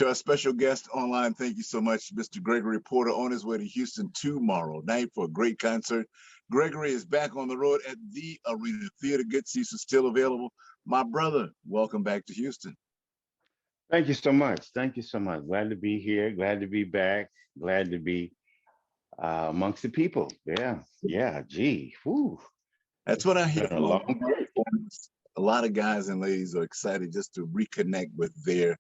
To our special guest online, thank you so much, Mr. Gregory Porter, on his way to Houston tomorrow night for a great concert. Gregory is back on the road at the Arena Theater. Good seats are still available. My brother, welcome back to Houston. Thank you so much. Thank you so much. Glad to be here. Glad to be back. Glad to be amongst the people. Yeah, yeah. Gee, whew. That's what I It's hear been a from long break. a lot of guys and ladies are excited just to reconnect with their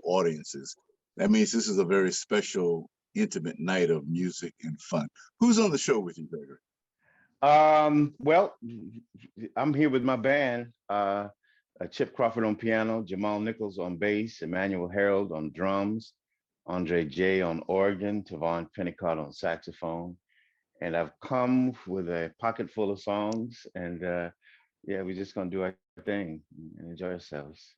audiences. That means this is a very special, intimate night of music and fun. Who's on the show with you, Gregory? Well, I'm here with my band. Chip Crawford on piano, Jamal Nichols on bass, Emmanuel Harold on drums, Andre J on organ, Tavon Pennicott on saxophone. And I've come with a pocket full of songs, and yeah, we're just gonna do our thing and enjoy ourselves.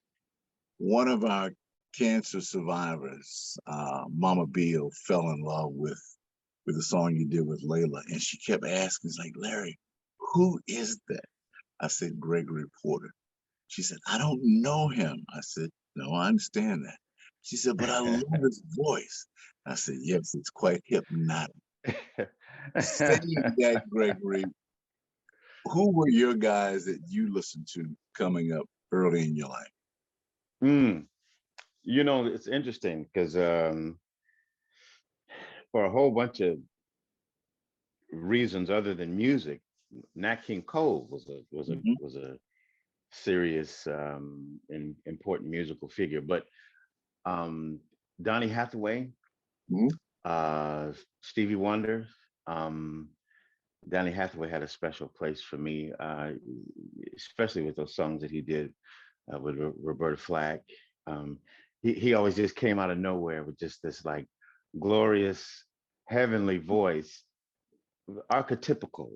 One of our cancer survivors, Mama Beal, fell in love with the song you did with Layla, and she kept asking, "It's like, Larry, who is that?" I said, "Gregory Porter." She said, "I don't know him." I said, "No, I understand that." She said, "But I love his voice." I said, "Yes, it's quite hypnotic." Saying that, Gregory, who were your guys that you listened to coming up early in your life? Mm, it's interesting because for a whole bunch of reasons other than music, Nat King Cole Mhm. was a serious and important musical figure. But um, Donny Hathaway, Mhm. Stevie Wonder, um, Donny Hathaway had a special place for me, especially with those songs that he did with Roberta Flack. Um, he always just came out of nowhere with just this like glorious heavenly voice, archetypical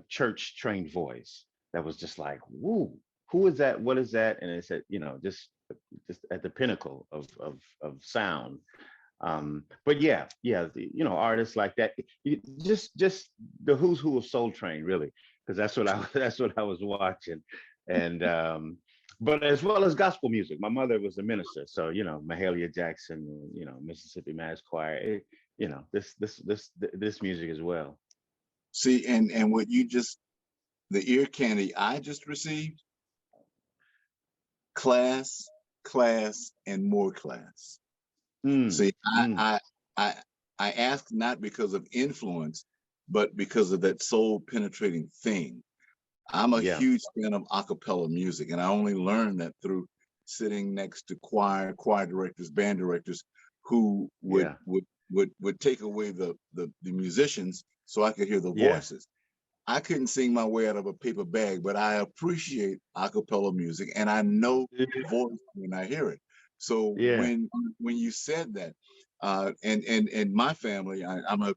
church trained voice that was just like, woo, who is that? What is that? And it said, just at the pinnacle of sound. But yeah, artists like that, just the who's who of Soul Train, really, because that's what I was watching, and but as well as gospel music. My mother was a minister, so Mahalia Jackson, Mississippi Mass Choir, this music as well. See, and what you just, the ear candy I just received, class, class, and more class. Mm, See, mm, I I ask not because of influence, but because of that soul penetrating thing. I'm a yeah, huge fan of a cappella music, and I only learned that through sitting next to choir directors, band directors, who yeah, would take away the musicians so I could hear the yeah, voices. I couldn't sing my way out of a paper bag, but I appreciate a cappella music, and I know voice when I hear it. So yeah. when you said that, and my family, I'm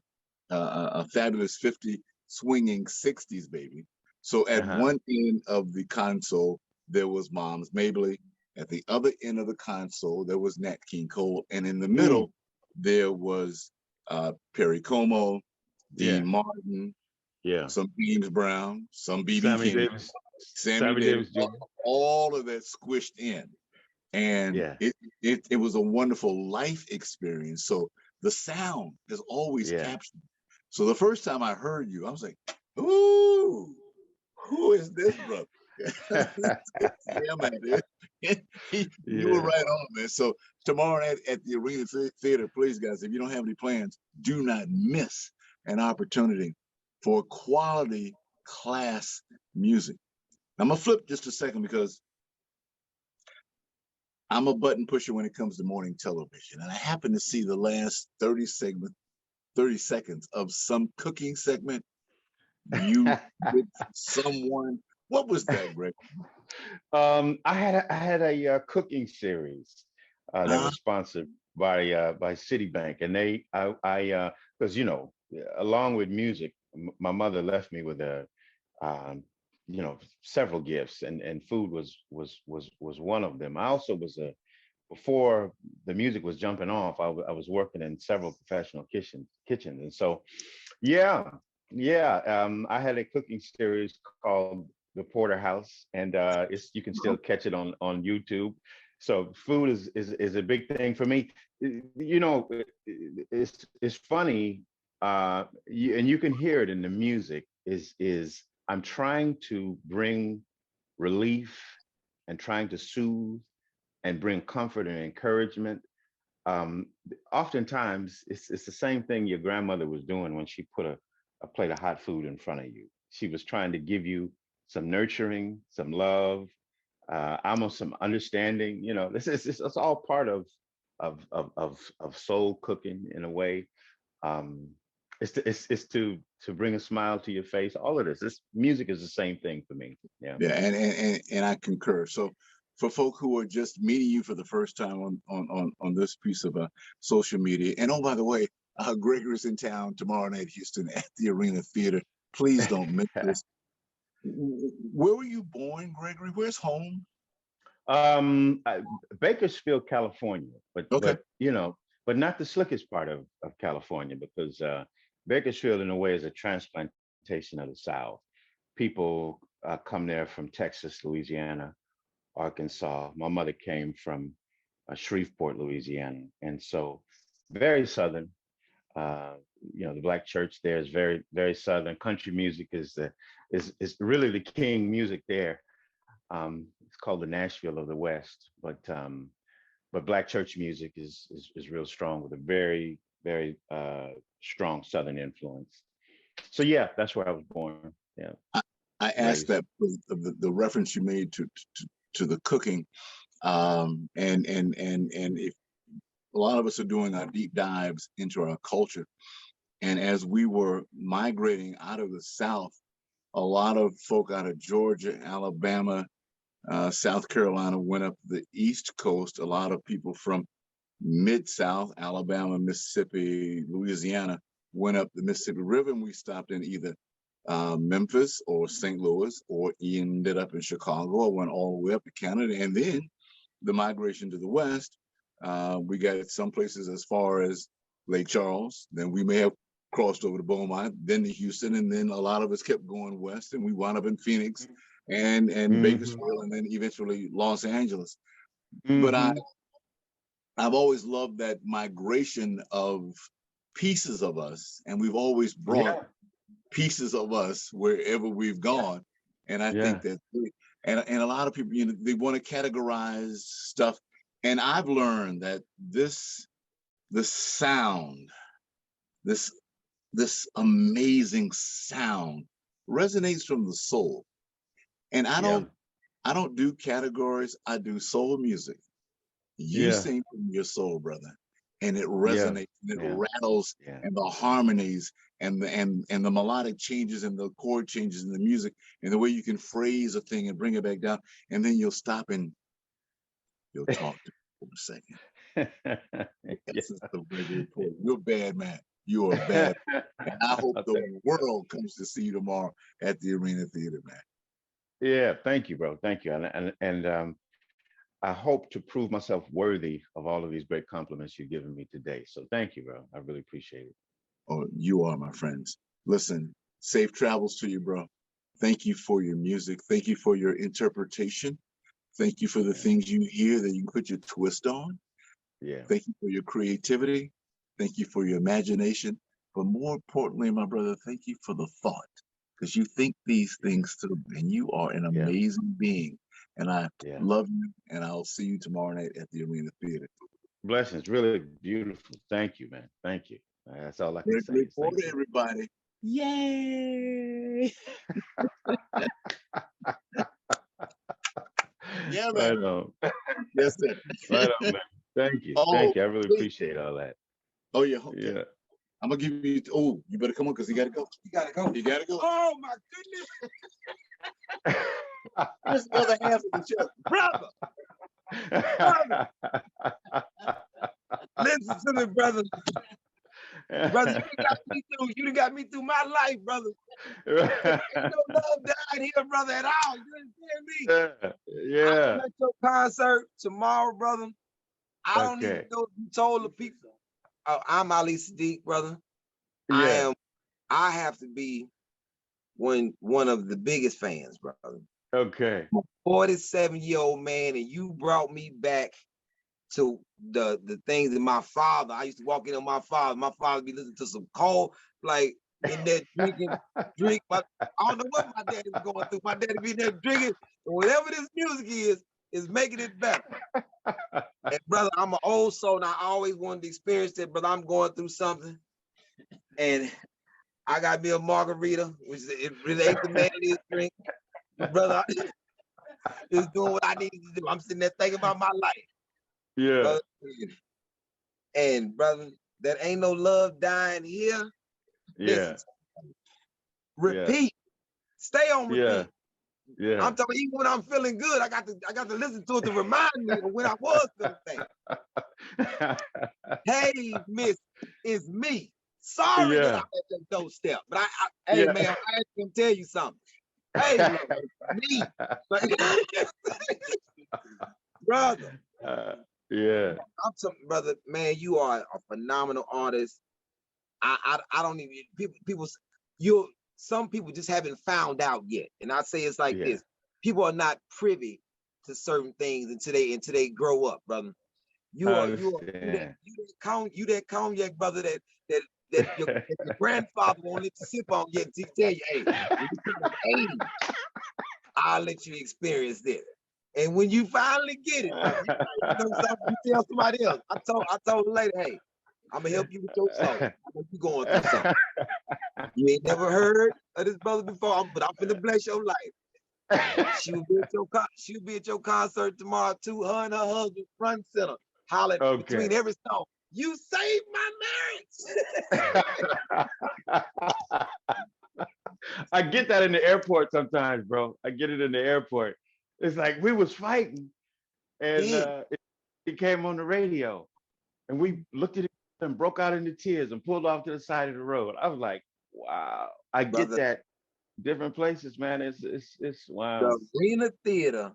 a fabulous 50 swinging 60s baby. So at Uh-huh. one end of the console there was Mom's Mabley. At the other end of the console there was Nat King Cole, and in the Mm, middle there was Perry Como, yeah, Dean Martin, yeah. some James Brown, some BB Sammy King, Davis, Sammy Sammy Davis, Davis Jr. all of that squished in. And Yeah, it was a wonderful life experience. So the sound is always yeah, captured. So the first time I heard you, I was like, ooh, who is this brother? Yeah, man. You were yeah. right on, man. So tomorrow night at the Arena Theater, please, guys, if you don't have any plans, do not miss an opportunity for quality class music. I'm gonna flip just a second because I'm a button pusher when it comes to morning television, and I happen to see the last 30 seconds of some cooking segment. You with someone. What was that, Greg? I had a cooking series that Uh, was sponsored by Citibank, and because along with music, my mother left me with um, several gifts, and food was one of them. I also was a before the music was jumping off. I was working in several professional kitchens, and so yeah, yeah. I had a cooking series called The Porter House, and it's you can still catch it on YouTube. So food is a big thing for me. You know, it's funny, and you can hear it in the music. Is I'm trying to bring relief and trying to soothe and bring comfort and encouragement. um, Oftentimes it's the same thing your grandmother was doing when she put a plate of hot food in front of you. She was trying to give you some nurturing, some love, almost some understanding. You know, this is it's all part of soul cooking in a way. Um, it's to bring a smile to your face. All of this music is the same thing for me. Yeah. Yeah, and I concur. So for folk who are just meeting you for the first time on this piece of social media, and oh by the way, Gregory's in town tomorrow night, Houston, at the Arena Theater. Please don't miss this. Where were you born, Gregory? Where's home? Um, I- Bakersfield, California, Okay. but you know, but not the slickest part of California because Bakersfield, in a way, is a transplantation of the South. People come there from Texas, Louisiana, Arkansas. My mother came from Shreveport, Louisiana, and so very southern. Uh, you know, the black church there is very southern. Country music is really the king music there. It's called the Nashville of the West, but black church music is real strong with a very strong Southern influence. So yeah, that's where I was born. Yeah, I, I asked raised. that because of the reference you made to the cooking, and if a lot of us are doing our deep dives into our culture, and as we were migrating out of the South, a lot of folk out of Georgia, Alabama, South Carolina went up the East Coast. A lot of people from Mid South, Alabama, Mississippi, Louisiana, went up the Mississippi River, and we stopped in either Memphis or St. Louis, or ended up in Chicago, or went all the way up to Canada. And then the migration to the West, we got some places as far as Lake Charles. Then we may have crossed over to Beaumont, then to Houston, and then a lot of us kept going west, and we wound up in Phoenix and Hmm. Bakersfield, and then eventually Los Angeles. But Hmm. I've always loved that migration of pieces of us, and we've always brought Yeah, pieces of us wherever we've gone. And I think yeah, that, and a lot of people, they want to categorize stuff. And I've learned that the sound, this this amazing sound resonates from the soul. And yeah, I don't do categories. I do soul music. You yeah, sing from your soul, brother, and it yeah, resonates and it yeah, rattles, yeah. and the harmonies and the melodic changes and the chord changes in the music, and the way you can phrase a thing and bring it back down, and then you'll stop and you'll talk to me for a second. Yeah. This is the Gregory Porter. You're a bad man. You are a bad, and I hope Okay. the world comes to see you tomorrow at the Arena Theater, man. Yeah, thank you, bro. Thank you, and I hope to prove myself worthy of all of these great compliments you've given me today. So thank you, bro. I really appreciate it. Oh, you are, my friends. Listen, safe travels to you, bro. Thank you for your music. Thank you for your interpretation. Thank you for the Yeah, things you hear that you can put your twist on. yeah, Thank you for your creativity. Thank you for your imagination. But more importantly, my brother, thank you for the thought, because you think these yeah, things through, and you are an yeah, amazing being. And I yeah. love you, and I'll see you tomorrow night at the Arena Theater. Blessings, really beautiful. Thank you, man. Thank you. That's all I can say Gregory is thank Porter, you. everybody. Yay! Yeah, man. Right on. Yes, sir. Right on, man. Thank you. Oh, Thank you. I really please. appreciate all that. Oh, yeah. Okay. Yeah. I'm gonna give you. Oh, you better come on because he got to go. You gotta go. You gotta go. Oh my goodness! Here's the other half of the show, brother. Brother, listen to me, brother. Brother, you done got me through. You done got me through my life, brother. Ain't no love died here, brother, at all. You understand me? Yeah. I'm Yeah. at your concert tomorrow, brother. I don't even Okay. know if you told the people. I'm Ali Siddiq, brother. I Yeah. am. I have to be one of the biggest fans, brother. Okay. 47-year-old man, and you brought me back to the things that my father. I used to walk in on my father. My father be listening to some cold, like in there drink. I don't know what my daddy was going through. My daddy be there drinking, and whatever this music is making it better. And brother, I'm an old soul, and I always wanted to experience that. Brother, I'm going through something, and I got me a margarita, which it really ain't the man it is drink. But brother, is doing what I needed to do. I'm sitting there thinking about my life. Yeah. Brother. And brother, that ain't no love dying here. Yeah. Listen, repeat. Stay on repeat. Yeah. Yeah. I'm talking even when I'm feeling good, I got to listen to it to remind me of when I was feeling bad. Hey, miss, it's me. Sorry that I'm at the doorstep. But hey man, I can tell you something. Hey, look, me. Brother. Yeah. I'm something, brother. Man, you are a phenomenal artist. I don't even some people just haven't found out yet. And I say it's like this. People are not privy to certain things until they grow up, brother. You that cognac, brother, that your grandfather won't let you sip on yet until he tell you, hey, when you come 80, I'll let you experience this. And when you finally get it, brother, you know something, you tell somebody else. I told the lady, hey, I'm gonna help you with your soul. I know you going through something. You ain't never heard of this brother before, but I'm finna bless your life. She'll be at your concert tomorrow too. Her and her husband front center, hollering between every song. You saved my marriage. I get that in the airport sometimes, bro. I get it in the airport. It's like we was fighting, and it came on the radio, and we looked at it and broke out into tears and pulled off to the side of the road. I was like, wow. I get that. Different places, man. It's wow. The Arena Theater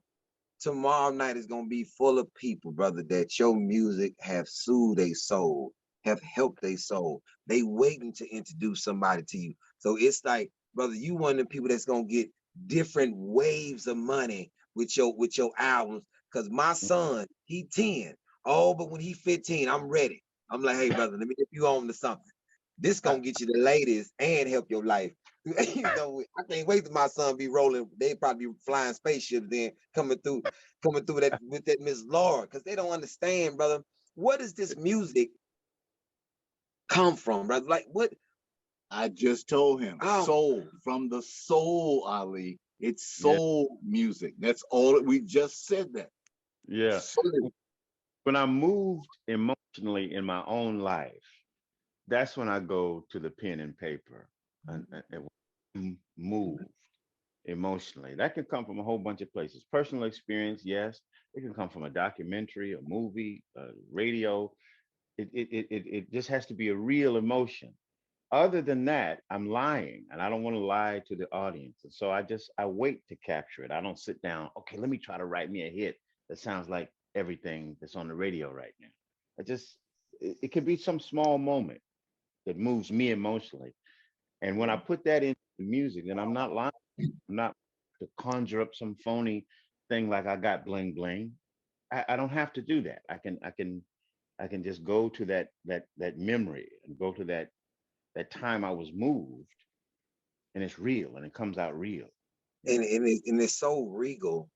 tomorrow night is gonna be full of people, brother, that your music have soothed their soul, have helped their soul. They waiting to introduce somebody to you. So it's like, brother, you one of the people that's gonna get different waves of money with your albums. Cause my son, he 10. Oh, but when he 15, I'm ready. I'm like, hey, brother, let me get you on to something. This gonna get you the ladies and help your life. You know, I can't wait till my son be rolling. They probably be flying spaceships then coming through that with that Miss Laura, because they don't understand, brother. What does this music come from, brother? Like what? I just told him, soul, from the soul, Ali. It's soul music. That's all. We just said that. Yeah. Soul. When I moved emotionally in my own life, that's when I go to the pen and paper and move emotionally. That can come from a whole bunch of places. Personal experience, yes. It can come from a documentary, a movie, radio. It just has to be a real emotion. Other than that, I'm lying, and I don't want to lie to the audience. And so I wait to capture it. I don't sit down, okay, let me try to write me a hit that sounds like everything that's on the radio right now. It could be some small moment that moves me emotionally. And when I put that into the music, then I'm not lying. I'm not to conjure up some phony thing like I got bling bling. I don't have to do that. I can just go to that memory and go to that time I was moved, and it's real and it comes out real. And it's so regal.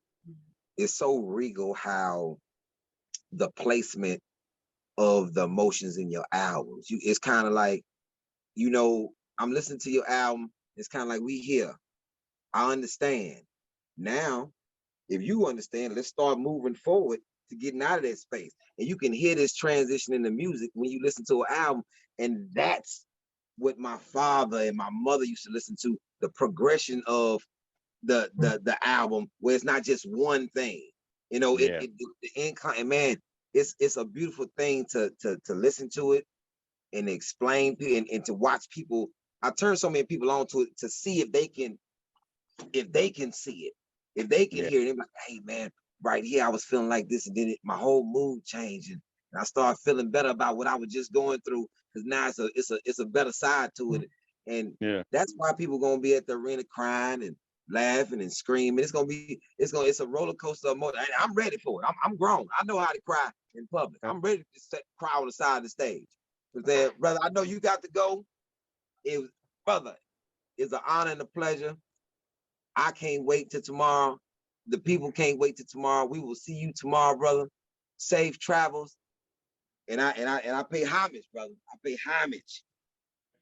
It's so regal how the placement of the emotions in your albums. It's kind of like, you know, I'm listening to your album. It's kind of like we here. I understand. Now, if you understand, let's start moving forward to getting out of that space. And you can hear this transition in the music when you listen to an album. And that's what my father and my mother used to listen to, the progression of the album, where it's not just one thing. You know, the incline, and man, it's a beautiful thing to listen to it and explain and to watch people. I turn so many people on to it to see if they can see it, if they can hear it. They're like, hey man, right here I was feeling like this, and then my whole mood changed, and I started feeling better about what I was just going through, because now it's a better side to it. And that's why people gonna be at the arena crying and laughing and screaming. It's a roller coaster of emotion. I'm ready for it. I'm grown. I know how to cry in public. I'm ready to cry on the side of the stage. Because brother, I know you got to go. Brother, it's an honor and a pleasure. I can't wait till tomorrow. The people can't wait till tomorrow. We will see you tomorrow, brother. Safe travels. And I pay homage, brother. I pay homage.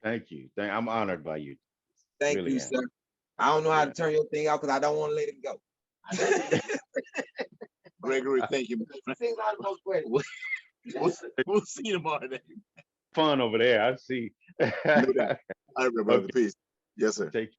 Thank you. I'm honored by you. Thank Really you, am. sir. I don't know how to turn your thing out because I don't want to let it go. Gregory, thank you. We'll see you tomorrow. Fun over there. I see. No doubt. All right, brother. Okay. Peace. Yes, sir. Take